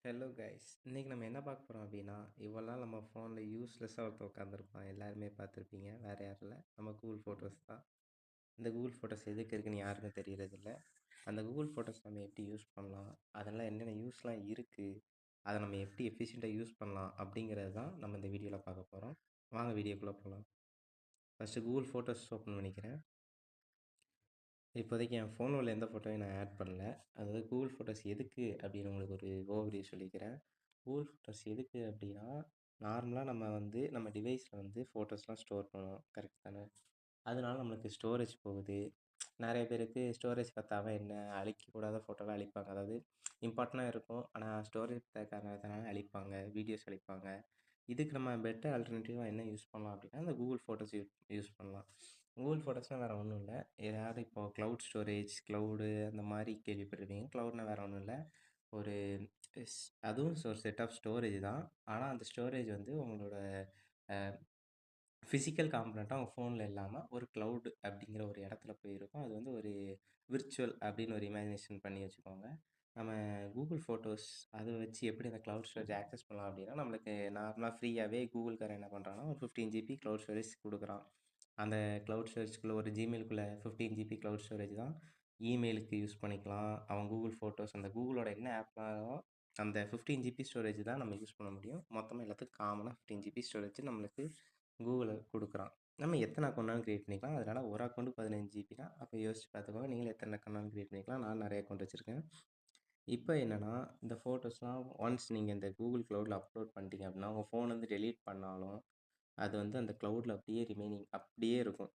Hello guys, இன்னைக்கு நம்ம என்ன பார்க்க போகிறோம் அப்படின்னா, இவ்வளோ நாள் நம்ம ஃபோனில் யூஸ்லெஸ்ஸாக ஒருத்தர் உட்காந்துருப்பான். எல்லாருமே பார்த்துருப்பீங்க. வேறு யாரும் இல்லை, நம்ம கூகுள் ஃபோட்டோஸ் தான். இந்த கூகுள் ஃபோட்டோஸ் எதுக்கு இருக்குன்னு யாருக்கும் தெரியறதில்ல. அந்த கூகுள் ஃபோட்டோஸ் நம்ம எப்படி யூஸ் பண்ணலாம், அதெல்லாம் என்னென்ன யூஸ்லாம் இருக்குது, அதை நம்ம எப்படி எஃபிஷியண்ட்டாக யூஸ் பண்ணலாம் அப்படிங்கிறது தான் நம்ம இந்த வீடியோவில் பார்க்க போகிறோம். வாங்க வீடியோக்குள்ளே போகலாம். ஃபஸ்ட்டு கூகுள் ஃபோட்டோஸ் ஓப்பன் பண்ணிக்கிறேன். இப்போதைக்கு என் ஃபோனில் உள்ள எந்த ஃபோட்டோவையும் நான் ஆட் பண்ணல. அதாவது கூகுள் ஃபோட்டோஸ் எதுக்கு அப்படின்னு உங்களுக்கு ஒரு ஓவர்வியூ சொல்லிக்கிறேன். கூகுள் ஃபோட்டோஸ் எதுக்கு அப்படின்னா, நார்மலாக நம்ம டிவைஸில் ஃபோட்டோஸ்லாம் ஸ்டோர் பண்ணுவோம். கரெக்ட் தானே? அதனால நம்மளுக்கு ஸ்டோரேஜ் போகுது. நிறைய பேருக்கு ஸ்டோரேஜ் பத்தாம என்ன அழிக்கக்கூடாத ஃபோட்டோலாம் அழிப்பாங்க. அதாவது இம்பார்ட்டண்ட்டாக இருக்கும். ஆனால் ஸ்டோரேஜ் காரணத்தினால அழிப்பாங்க. வீடியோஸ் அழிப்பாங்க. இதுக்கு நம்ம பெட்டர் ஆல்டர்னேட்டிவாக என்ன யூஸ் பண்ணலாம் அப்படின்னா, இந்த கூகுள் ஃபோட்டோஸ் யூஸ் பண்ணலாம். கூகுள் ஃபோட்டோஸ்னால் வேறு ஒன்றும் இல்லை. ஏதாவது இப்போ க்ளவுட் ஸ்டோரேஜ், க்ளவுடு அந்த மாதிரி கேள்விப்பட்டிருப்பீங்க. க்ளவுட்னா வேறு ஒன்றும் இல்லை. ஒரு அதுவும் ஒரு செட் ஆஃப் ஸ்டோரேஜ் தான். ஆனால் அந்த ஸ்டோரேஜ் உங்களோட ஃபிசிக்கல் காம்பனண்ட்டாக உங்கள் ஃபோனில் இல்லாமல் ஒரு க்ளவுட் அப்படிங்கிற ஒரு இடத்துல போய் இருக்கும். அது ஒரு விர்ச்சுவல் அப்படின்னு ஒரு இமேஜினேஷன் பண்ணி வச்சுக்கோங்க. நம்ம கூகுள் ஃபோட்டோஸ் அதை வச்சு எப்படி அந்த க்ளவுட் ஸ்டோரேஜ் ஆக்சஸ் பண்ணலாம் அப்படின்னா, நம்மளுக்கு நார்மலாக ஃப்ரீயாகவே கூகுள்காரன் என்ன பண்ணுறான்னா, ஒரு 15 ஜிபி க்ளவுட் ஸ்டோரேஜ் கொடுக்குறான். அந்த க்ளவுட் ஸ்டோரேஜ்குள்ளே ஒரு ஜிமெயிலுக்குள்ளே 15 ஜிபி க்ளவுட் ஸ்டோரேஜ் தான். இமெயிலுக்கு யூஸ் பண்ணிக்கலாம். அவன் கூகுள் ஃபோட்டோஸ் அந்த கூகுளோட என்ன ஆப்னாலும் அந்த 15 ஜிபி ஸ்டோரேஜ் தான் நம்ம யூஸ் பண்ண முடியும். மொத்தமாக எல்லாத்துக்கும் காமனாக 15 ஜிபி ஸ்டோரேஜ் நம்மளுக்கு கூகுள் கொடுக்குறான். நம்ம எத்தனை அக்கௌண்ட்னாலும் கிரியேட் பண்ணிக்கலாம். அதனால் ஒரு அக்கௌண்ட்டு 15 ஜிபினா அப்போ யோசிச்சு பார்த்துக்கோங்க. நீங்களும் எத்தனை அக்கௌண்ட்னாலும் கிரியேட் பண்ணிக்கலாம். நான் நிறைய அக்கௌண்ட் வச்சுருக்கேன். இப்போ என்னென்னா, இந்த ஃபோட்டோஸ்லாம் ஒன்ஸ் நீங்கள் இந்த கூகுள் க்ளவுடில் அப்லோட் பண்ணிட்டீங்க அப்படின்னா, உங்கள் ஃபோன் டெலீட் பண்ணாலும் அது அந்த க்ளவுடில் அப்படியே ரிமைனிங் அப்படியே இருக்கும்.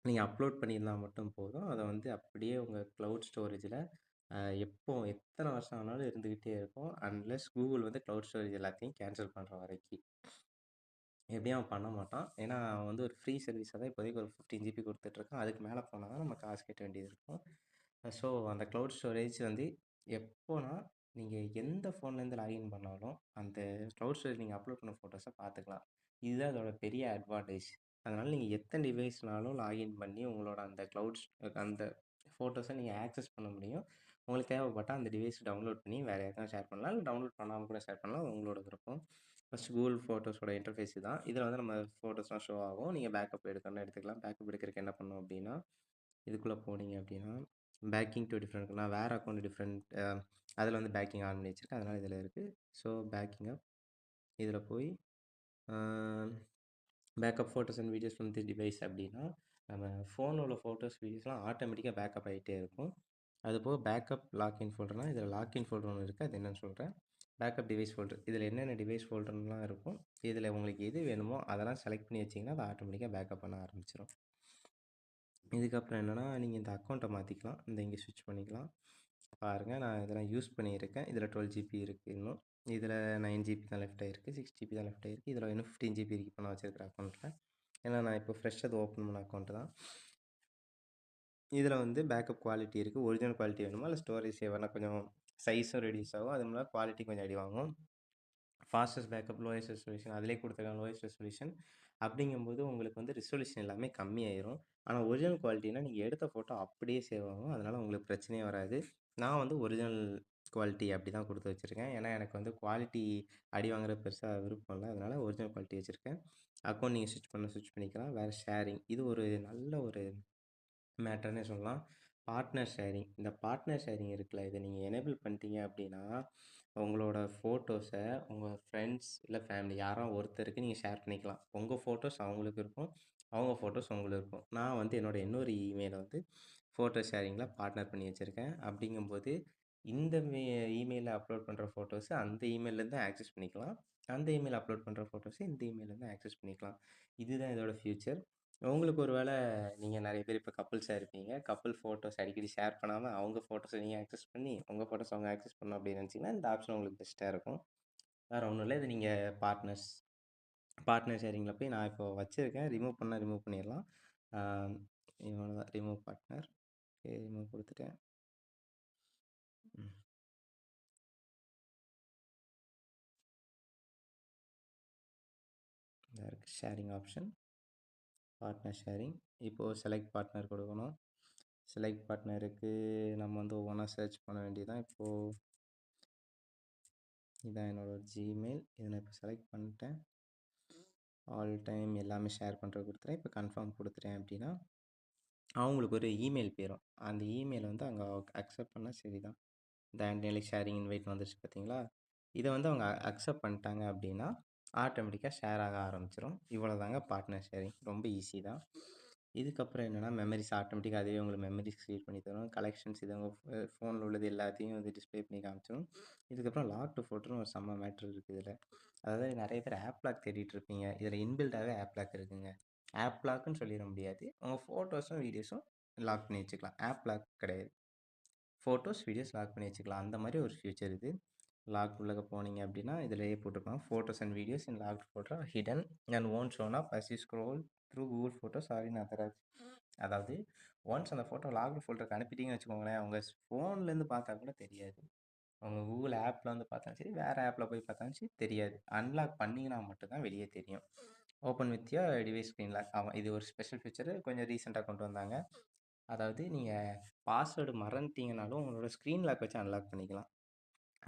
நீங்கள் அப்லோட் பண்ணியிருந்தா மட்டும் போதும். அதை அப்படியே உங்கள் க்ளவுட் ஸ்டோரேஜில் எப்போ எத்தனை வருஷம் ஆனாலும் இருந்துக்கிட்டே இருக்கும். அன்லெஸ் கூகுள் க்ளவுட் ஸ்டோரேஜ் எல்லாத்தையும் கேன்சல் பண்ணுற வரைக்கும். எப்படியும் அவன் பண்ண மாட்டான். ஏன்னா அவன் ஒரு ஃப்ரீ சர்வீஸாக தான் இப்போதைக்கு ஒரு 15 ஜிபி கொடுத்துட்ருக்கான். அதுக்கு மேலே போனால் தான் நம்ம காசு கட்ட வேண்டியது இருக்கும். ஸோ அந்த க்ளவுட் ஸ்டோரேஜ் எப்போனா நீங்கள் எந்த ஃபோன்லேருந்து லாகின் பண்ணாலும் அந்த க்ளவுட் ஸ்டோரேஜ் நீங்கள் அப்லோட் பண்ண ஃபோட்டோஸை பார்த்துக்கலாம். இதுதான் அதோட பெரிய அட்வான்டேஜ். அதனால் நீங்கள் எத்தனை டிவைஸ்னாலும் லாகின் பண்ணி உங்களோட அந்த அந்த ஃபோட்டோஸை நீங்கள் ஆக்சஸ் பண்ண முடியும். உங்களுக்கு தேவைப்பட்டால் அந்த டிவைஸ் டவுன்லோட் பண்ணி வேறு யாருக்காவது ஷேர் பண்ணலாம். இல்லை டவுன்லோட் பண்ணாமல் கூட ஷேர் பண்ணலாம். அது உங்களோட விருப்பம். ஃபஸ்ட்டு கூகுள் ஃபோட்டோஸோட இன்டர்ஃபேஸ் தான். இதில் நம்ம ஃபோட்டோஸ்லாம் ஷோ ஆகும். நீங்கள் பேக்கப் எடுக்கணும்னா எடுத்துக்கலாம். பேக்கப் எடுக்கிறதுக்கு என்ன பண்ணணும் அப்படின்னா, இதுக்குள்ளே போனீங்க அப்படின்னா, பேக்கிங் டு டிஃப்ரெண்ட் நான் வேறு அக்கௌண்ட் டிஃப்ரெண்ட் அதில் பேக்கிங் ஆன் பண்ணி வச்சுருக்கேன். அதனால் இதில் இருக்குது. ஸோ பேக்கிங் அப் இதில் போய் backup photos and videos from the device அப்படின்னா, நம்ம ஃபோனில் உள்ள ஃபோட்டோஸ், வீடியோஸ்லாம் ஆட்டோமேட்டிக்காக பேக்கப் ஆகிட்டே இருக்கும். அதுபோக பேக்கப் லாக்இன் ஃபோல்டர்னால் இதில் லாக்இன் ஃபோல்டர் ஒன்று இருக்குது. அது என்னென்னு சொல்கிறேன். பேக்கப் டிவைஸ் ஃபோல்டர் இதில் என்னென்ன டிவைஸ் ஃபோல்டர்லாம் இருக்கும். இதில் உங்களுக்கு எது வேணுமோ அதெல்லாம் செலக்ட் பண்ணி வச்சிங்கன்னா, அது ஆட்டோமேட்டிக்காக பேக்கப் பண்ண ஆரம்பிச்சிடும். இதுக்கப்புறம் என்னென்னா, நீங்கள் இந்த அக்கௌண்ட்டை மாற்றிக்கலாம். இங்கே ஸ்விட்ச் பண்ணிக்கலாம். பாருங்கள், நான் இதெல்லாம் யூஸ் பண்ணியிருக்கேன். இதில் 12 ஜிபி இருக்குது. இன்னும் இதில் 9 ஜிபி தான் லெஃப்ட் ஆகிருக்கு. 6 ஜிபி தான் லெஃப்ட் ஆகிருக்கு. இதில் இன்னும் 15 ஜிபி இருக்குது இப்போ நான் வச்சிருக்கிற அக்கௌண்ட்டில். ஏன்னா நான் இப்போ ஃப்ரெஷ்ஷாக அது ஓப்பன் பண்ண அக்கௌண்ட்டு தான். இதில் பேக்கப் குவாலிட்டி இருக்குது. ஒரிஜினல் குவாலிட்டி வேணுமா, இல்லை ஸ்டோரேஜ் சேவர்னா கொஞ்சம் சைஸும் ரெடியூஸ் ஆகும். அது இல்லாமல் குவாலிட்டி கொஞ்சம் அடி வாங்கும். ஃபாஸ்டஸ்ட் பேக்கப், லோயஸ்ட் ரெசல்யூஷன் அதிலே கொடுத்துருக்காங்க. லோயஸ்ட் ரெசல்யூஷன் அப்படிங்கும்போது உங்களுக்கு ரெசல்யூஷன் எல்லாமே கம்மியாயிரும். ஆனால் ஒரிஜினல் குவாலிட்டினா நீங்கள் எடுத்த ஃபோட்டோ அப்படியே சேவ் ஆகும். அதனால் உங்களுக்கு பிரச்சனையே வராது. நான் ஒரிஜினல் குவாலிட்டி அப்படி தான் கொடுத்து வச்சுருக்கேன். ஏன்னா எனக்கு குவாலிட்டி அடி வாங்குறது பெருசாக விருப்பம் இல்லை. அதனால் ஒரிஜினல் குவாலிட்டி வச்சுருக்கேன். அக்கௌண்ட் நீங்கள் ஸ்விட்ச் பண்ணிக்கலாம். வேறு ஷேரிங், இது ஒரு நல்ல ஒரு மேட்டர்னே சொல்லலாம். பார்ட்னர் ஷேரிங், இந்த பார்ட்னர் ஷேரிங் இருக்குல்ல, இதை நீங்கள் எனேபிள் பண்ணிட்டீங்க அப்படின்னா, உங்களோட ஃபோட்டோஸை உங்கள் ஃப்ரெண்ட்ஸ் இல்லை ஃபேமிலி யாரோ ஒருத்தருக்கு நீங்கள் ஷேர் பண்ணிக்கலாம். உங்கள் ஃபோட்டோஸ் அவங்களுக்கு இருக்கும், அவங்க ஃபோட்டோஸ் உங்களுக்கு இருக்கும். நான் என்னோட இன்னொரு இமெயிலை ஃபோட்டோ ஷேரிங்கில் பார்ட்னர் பண்ணி வச்சுருக்கேன். அப்படிங்கும்போது இந்த இமெயிலில் அப்லோட் பண்ணுற ஃபோட்டோஸை அந்த இமெயிலேருந்து ஆக்சஸ் பண்ணிக்கலாம். அந்த இமெயில் அப்லோட் பண்ணுற ஃபோட்டோஸை இந்த இமெயிலேருந்து ஆக்சஸ் பண்ணிக்கலாம். இதுதான் இதோட ஃப்யூச்சர். உங்களுக்கு ஒரு வேளை நீங்கள் நிறைய பேர் இப்போ கப்புள்ஸாக இருப்பீங்க. கப்புள் ஃபோட்டோஸ் அடிக்கடி ஷேர் பண்ணாமல் அவங்க ஃபோட்டோஸை நீங்கள் ஆக்சஸ் பண்ணி உங்கள் ஃபோட்டோஸ் அவங்க ஆக்சஸ் பண்ணணும் அப்படின்னு நினச்சிங்கன்னா, இந்த ஆப்ஷன் உங்களுக்கு பெஸ்ட்டாக இருக்கும். வேறு ஒன்றும் இல்லை. இது நீங்கள் பார்ட்னர் ஷேரிங்கில் போய் நான் இப்போ வச்சுருக்கேன். ரிமூவ் பண்ணால் ரிமூவ் பண்ணிடலாம். இவ்வளோதான். Remove partner. ரிமூவ் கொடுத்துட்டேன். இதாக இருக்குது ஷேரிங் ஆப்ஷன், பார்ட்னர் ஷேரிங். இப்போது செலக்ட் பார்ட்னர் கொடுக்கணும். செலக்ட் பார்ட்னருக்கு நம்ம ஒவ்வொன்றா சர்ச் பண்ண வேண்டியதான். இப்போது இதான் என்னோட ஜிமெயில். இதை நான் இப்போ செலக்ட் பண்ணிட்டேன். ஆல் டைம் எல்லாமே ஷேர் பண்ணுறது கொடுத்துறேன். இப்போ கன்ஃபார்ம் கொடுத்துட்டேன் அப்படின்னா அவங்களுக்கு ஒரு இமெயில் போயிடும். அந்த இமெயில் வந்து அங்கே அக்செப்ட் பண்ணால் சரி தான். டேனியலிக் ஷேரிங் இன்வைட் வந்துருச்சு பார்த்தீங்களா? இதை வந்து அவங்க அக்செப்ட் பண்ணிட்டாங்க அப்படின்னா ஆட்டோமேட்டிக்காக ஷேர் ஆக ஆரம்பிச்சிடும். இவ்வளோதாங்க பார்ட்னர் ஷேரிங். ரொம்ப ஈஸி தான். இதுக்கப்புறம் என்னென்னா மெமரிஸ் ஆட்டோமேட்டிக்காக அதுவே உங்களுக்கு மெமரிஸ் க்ரியேட் பண்ணி தரும். கலெக்ஷன்ஸ் இது உங்கள் ஃபோனில் உள்ளது எல்லாத்தையும் வந்து டிஸ்ப்ளே பண்ணி காமிச்சிடும். இதுக்கப்புறம் லாக் டு ஃபோட்டோன்னு ஒரு செம்ம மேட்ரு இருக்குது இதில். அதாவது நிறைய பேர் ஆப் லாக் தேடிட்டு இருப்பீங்க. இதில் இன்பில்டாகவே ஆப் லாக் இருக்குங்க. ஆப் லாக்னு சொல்லிட முடியாது. உங்கள் ஃபோட்டோஸும் வீடியோஸும் லாக் பண்ணி வச்சுக்கலாம். ஆப் லாக் கிடையாது. ஃபோட்டோஸ் வீடியோஸ் லாக் பண்ணி வச்சுக்கலாம். அந்த மாதிரி ஒரு ஃபியூச்சர் இது. லாக் உள்ளே போனீங்க அப்படின்னா இதிலேயே போட்டிருப்பாங்க photos and videos in lock photo hidden and won't show up as you scroll through Google Photos or in other. அதாவது ஒன்ஸ் அந்த ஃபோட்டோ லாக் ஃபோல்டருக்கு அனுப்பிட்டீங்கன்னு வச்சுக்கோங்களேன், உங்கள் ஃபோன்லேருந்து பார்த்தா கூட தெரியாது. அவங்க கூகுள் ஆப்பில் வந்து பார்த்தாலும் சரி, வேறு ஆப்பில் போய் பார்த்தாலும் சரி தெரியாது. அன்லாக் பண்ணிங்கன்னா மட்டும்தான் வெளியே தெரியும். Open with device screen lock. ஆமாம், இது ஒரு ஸ்பெஷல் ஃபீச்சரு கொஞ்சம் ரீசெண்டாக கொண்டு வந்தாங்க. அதாவது நீங்கள் பாஸ்வேர்டு மறந்துட்டீங்கனாலும் உங்களோட ஸ்க்ரீன் லாக் வச்சு அன்லாக் பண்ணிக்கலாம்.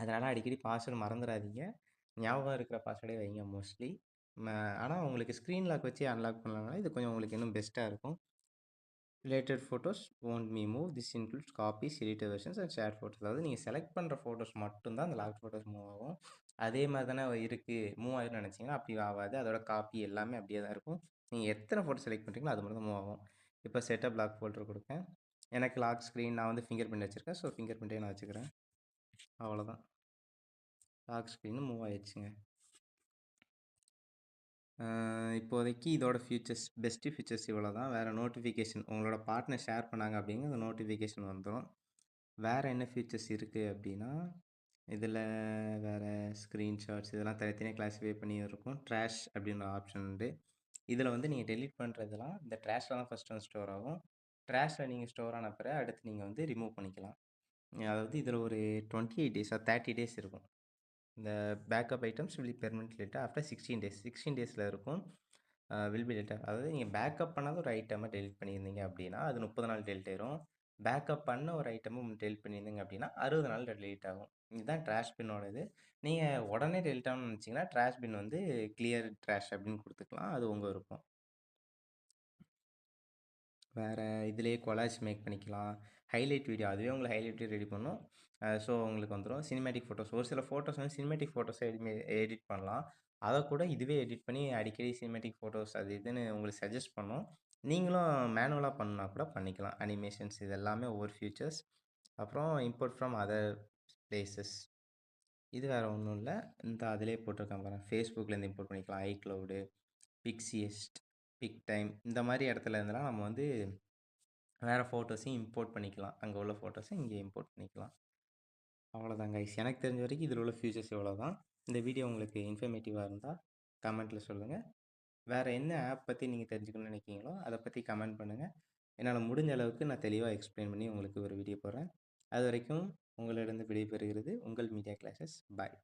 அதனால் அடிக்கடி பாஸ்வேர்டு மறந்துடாதீங்க. ஞாபகம் இருக்கிற பாஸ்வேர்டே வைங்க மோஸ்ட்லி. ஆனால் உங்களுக்கு ஸ்க்ரீன் லாக் வச்சு அன்லாக் பண்ணலாம்னா இது கொஞ்சம் உங்களுக்கு இன்னும் பெஸ்ட்டாக இருக்கும். Related photos won't be moved. This includes copies, edited versions and shared photos. அதாவது நீங்கள் செலக்ட் பண்ணுற ஃபோட்டோஸ் மட்டும்தான் அந்த லாக் ஃபோட்டோஸ் மூவ் ஆகும். அதே மாதிரி தானே இருக்குது மூவ் ஆகிடும்னு நினச்சிங்கன்னா அப்படி ஆகாது. அதோட காப்பி எல்லாமே அப்படியே தான் இருக்கும். நீங்கள் எத்தனை ஃபோட்டோ செலக்ட் பண்ணுறீங்களோ அது மட்டும் தான் மூவ் ஆகும். இப்போ செட்டப் லாக் ஃபோல்டர் கொடுப்பேன். எனக்கு லாக் ஸ்க்ரீன் நான் வந்து ஃபிங்கர் பிரிண்ட் வச்சுருக்கேன். ஸோ ஃபிங்கர் பிரிண்ட்டே நான் வச்சுக்கிறேன். அவ்வளோதான். லாக் ஸ்க்ரீனும் மூவ் ஆயிடுச்சுங்க. இப்போதைக்கு இதோட ஃபியூச்சர்ஸ் பெஸ்ட்டு ஃபீச்சர்ஸ் இவ்வளோ தான். வேறு நோட்டிஃபிகேஷன் உங்களோட பார்ட்னர் ஷேர் பண்ணாங்க அப்படிங்க அந்த நோட்டிஃபிகேஷன் வந்துடும். வேறு என்ன ஃபீச்சர்ஸ் இருக்குது அப்படின்னா இதில் வேறு ஸ்க்ரீன்ஷாட்ஸ் இதெல்லாம் தனித்தனியாக கிளாஸிஃபை பண்ணி இருக்கும். ட்ராஷ் அப்படின்ற ஆப்ஷன் உண்டு. இதில் வந்து நீங்கள் டெலீட் பண்ணுறதுலாம் இந்த ட்ராஷில் தான் ஃபஸ்ட்டு வந்து ஸ்டோர் ஆகும். ட்ராஷில் நீங்கள் ஸ்டோர் ஆன பிறகு அடுத்து நீங்கள் வந்து ரிமூவ் பண்ணிக்கலாம். அதாவது இதில் ஒரு 28 டேஸ் 30 டேஸ் இருக்கும். இந்த backup items will be permanent deleted after 16 days. 16 டேஸில் இருக்கும் வில் பி டெலிட்டட். அதாவது நீங்கள் பேக்கப் பண்ணாத ஒரு ஐட்டமை டெலிட் பண்ணியிருந்தீங்க அப்படின்னா அது 30 நாள் டெலிட் ஆயிரும். பேக்கப் பண்ண ஒரு ஐட்டமும் டெலிட் பண்ணியிருந்தீங்க அப்படின்னா 60 நாள் டெலிட் ஆகும். இதுதான் ட்ராஷ் பின்னோட இது. நீங்கள் உடனே டெலிட் ஆகணும்னு நினச்சிங்கன்னா ட்ராஷ் பின் வந்து கிளியர் ட்ராஷ் அப்படின்னு கொடுத்துக்கலாம். அது உங்கள் விருப்பம். வேறு இதிலேயே கொலாஜ் மேக் பண்ணிக்கலாம். ஹைலைட் வீடியோ அதுவே உங்களுக்கு ஹைலைட் வீடியோ ரெடி பண்ணும். ஸோ உங்களுக்கு வந்துடும் சினிமேட்டிக் ஃபோட்டோஸ். ஒரு சில ஃபோட்டோஸ் வந்து சினிமேட்டிக் ஃபோட்டோஸை எடிட் பண்ணலாம். அதை கூட இதுவே எடிட் பண்ணி அடிக்கடி சினிமேட்டிக் ஃபோட்டோஸ் அது இதுன்னு உங்களுக்கு சஜஸ்ட் பண்ணும். நீங்களும் மேனுவலாக பண்ணா கூட பண்ணிக்கலாம். அனிமேஷன்ஸ் இது எல்லாமே ஒவ்வொரு ஃபியூச்சர்ஸ். அப்புறம் இம்போர்ட் ஃப்ரம் அதர் பிளேசஸ். இது வேறு ஒன்றும் இல்லை. இந்த அதிலே போட்டிருக்கேன் பாருங்கள். ஃபேஸ்புக்லேருந்து இம்போர்ட் பண்ணிக்கலாம். ஐக்ளவுடு, பிக்ஸியஸ்ட், பிக் டைம் இந்த மாதிரி இடத்துல இருந்தெல்லாம் நம்ம வந்து வேறு ஃபோட்டோஸையும் இம்போர்ட் பண்ணிக்கலாம். அங்கே உள்ள ஃபோட்டோஸை இங்கே இம்போர்ட் பண்ணிக்கலாம். அவ்வளோதான் கைஸ். எனக்கு தெரிஞ்ச வரைக்கும் இதில் உள்ள ஃபியூச்சர்ஸ் இவ்வளோ தான். இந்த வீடியோ உங்களுக்கு இன்ஃபர்மேட்டிவாக இருந்தால் கமெண்ட்டில் சொல்லுங்கள். வேறு என்ன ஆப் பற்றி நீங்கள் தெரிஞ்சுக்கணும்னு நினைக்கிறீங்களோ அதை பற்றி கமெண்ட் பண்ணுங்கள். என்னால் முடிஞ்ச அளவுக்கு நான் தெளிவாக எக்ஸ்பிளைன் பண்ணி உங்களுக்கு ஒரு வீடியோ போடுறேன். அது வரைக்கும் உங்களிடம் விடைபெறுகிறது உங்கள் மீடியா கிளாஸஸ். பாய்.